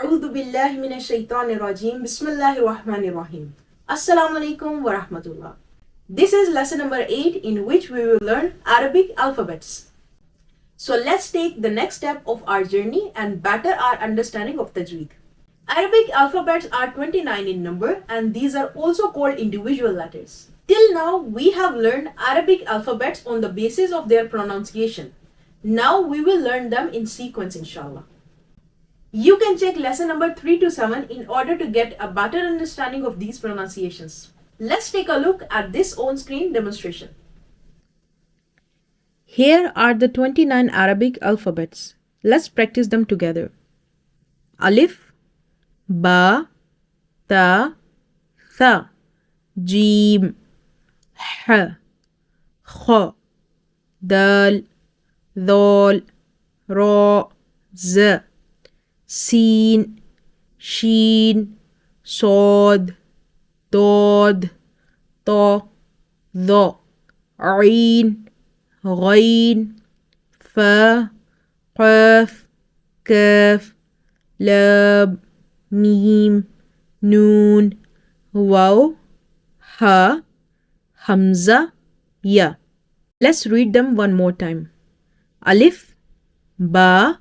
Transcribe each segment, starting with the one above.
A'udhu billahi minash shaitanir rajim. Bismillahir rahmanir rahim. Assalamu alaikum wa rahmatullah. This is lesson number 8 in which we will learn Arabic alphabets. So let's take the next step of our journey and better our understanding of Tajweed. Arabic alphabets are 29 in number and these are also called individual letters. Till now we have learned Arabic alphabets on the basis of their pronunciation. Now we will learn them in sequence inshallah. You can check lesson number 3 to 7 in order to get a better understanding of these pronunciations. Let's take a look at this on-screen demonstration. Here are the 29 Arabic alphabets. Let's practice them together. Alif, Ba, Ta, Tha, Jim, H, Kha, Dal, Dol, Ra, Z, Sin, Shin, Sod, Dod, Ta, Dha, Ain, Ghain, Fa, Qaf, Kaf, Lab, Mim, Noon, Waw, Ha, Hamza, Ya. Let's read them one more time. Alif, Ba,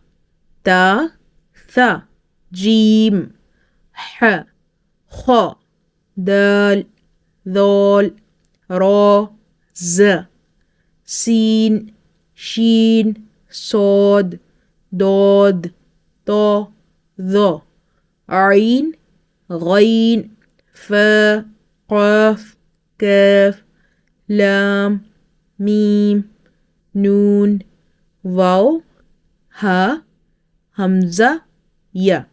Ta, Tha, Jim, H, Kha, Dal, Dol, Ra, Z, Sin, Shin, Sod, Dod, Ta, Dha, Ain, Ghain, Fa, Qaf, Kaf, Lam, Mim, Noon, Waw, Ha, Hamza, Ya.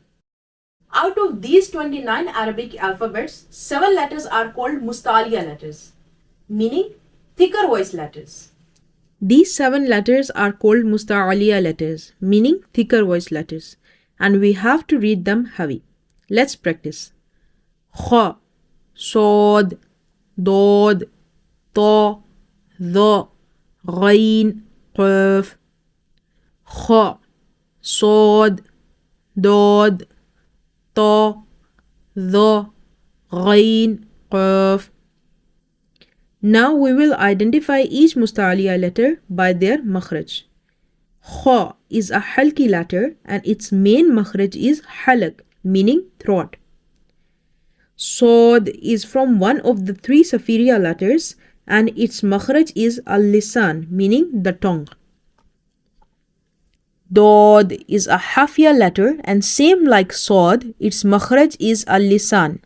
Out of these 29 Arabic alphabets, 7 letters are called Mustaaliyah letters, meaning thicker voice letters. These 7 letters are called Mustaaliyah letters, meaning thicker voice letters, and we have to read them heavy. Let's practice. Kha, Sod, Dod, Ta, Dha, Ghain, Qaf. Kha, Sod, Dod, Ta, Dha, Ghain, Qaf. Now we will identify each Mustaaliyah letter by their makhraj. Kha is a halki letter and its main makhraj is halak, meaning throat. Sod is from one of the 3 Safiriya letters and its makhraj is al-lisan, meaning the tongue. Dod is a Hafiya letter and same like Sod, its makhraj is al-lisan.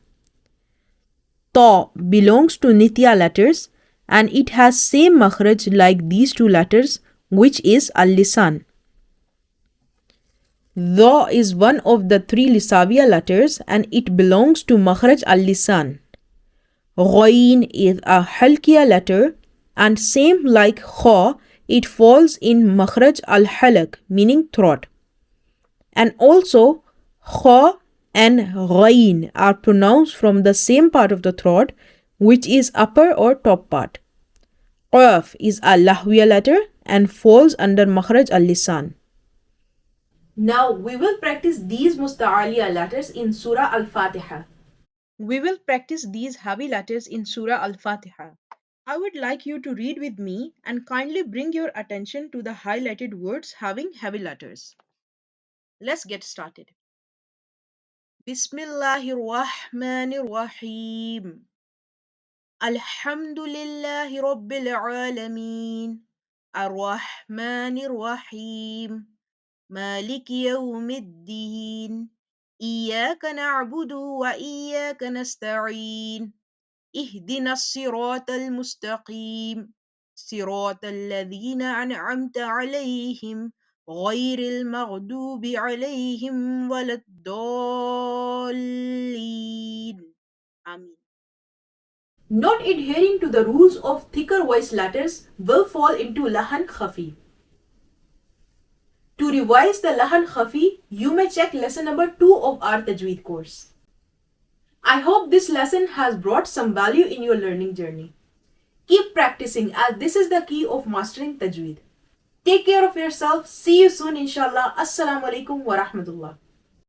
Ta belongs to Nitya letters and it has same makhraj like these 2 letters, which is al-lisan. Dha is one of the 3 Lisaviya letters and it belongs to makhraj al-lisan. Ghain is a halkiya letter and same like Kha, it falls in makhraj al-halak, meaning throat. And also Kha and Ghain are pronounced from the same part of the throat, which is upper or top part. Qaf is a Lahwiya letter and falls under makhraj al-lisan. Now we will practice these Mustaaliyah letters in Surah Al-Fatiha. We will practice these heavy letters in Surah Al-Fatiha. I would like you to read with me and kindly bring your attention to the highlighted words having heavy letters. Let's get started. Bismillahir Rahmanir Rahim. Alhamdulillahi Rabbil Alameen. Ar-Rahmanir Rahim. مالك يوم الدين إياك نعبد وإياك نستعين اهدنا الصراط المستقيم صراط الذين أنعمت عليهم غير المغضوب عليهم ولا الضالين Amin. Not adhering to the rules of thicker voice letters will fall into Lahn Khafi. To revise the Lahn Khafi, you may check lesson number 2 of our Tajweed course. I hope this lesson has brought some value in your learning journey. Keep practicing as this is the key of mastering Tajweed. Take care of yourself. See you soon inshallah. Assalamu alaikum wa rahmatullah.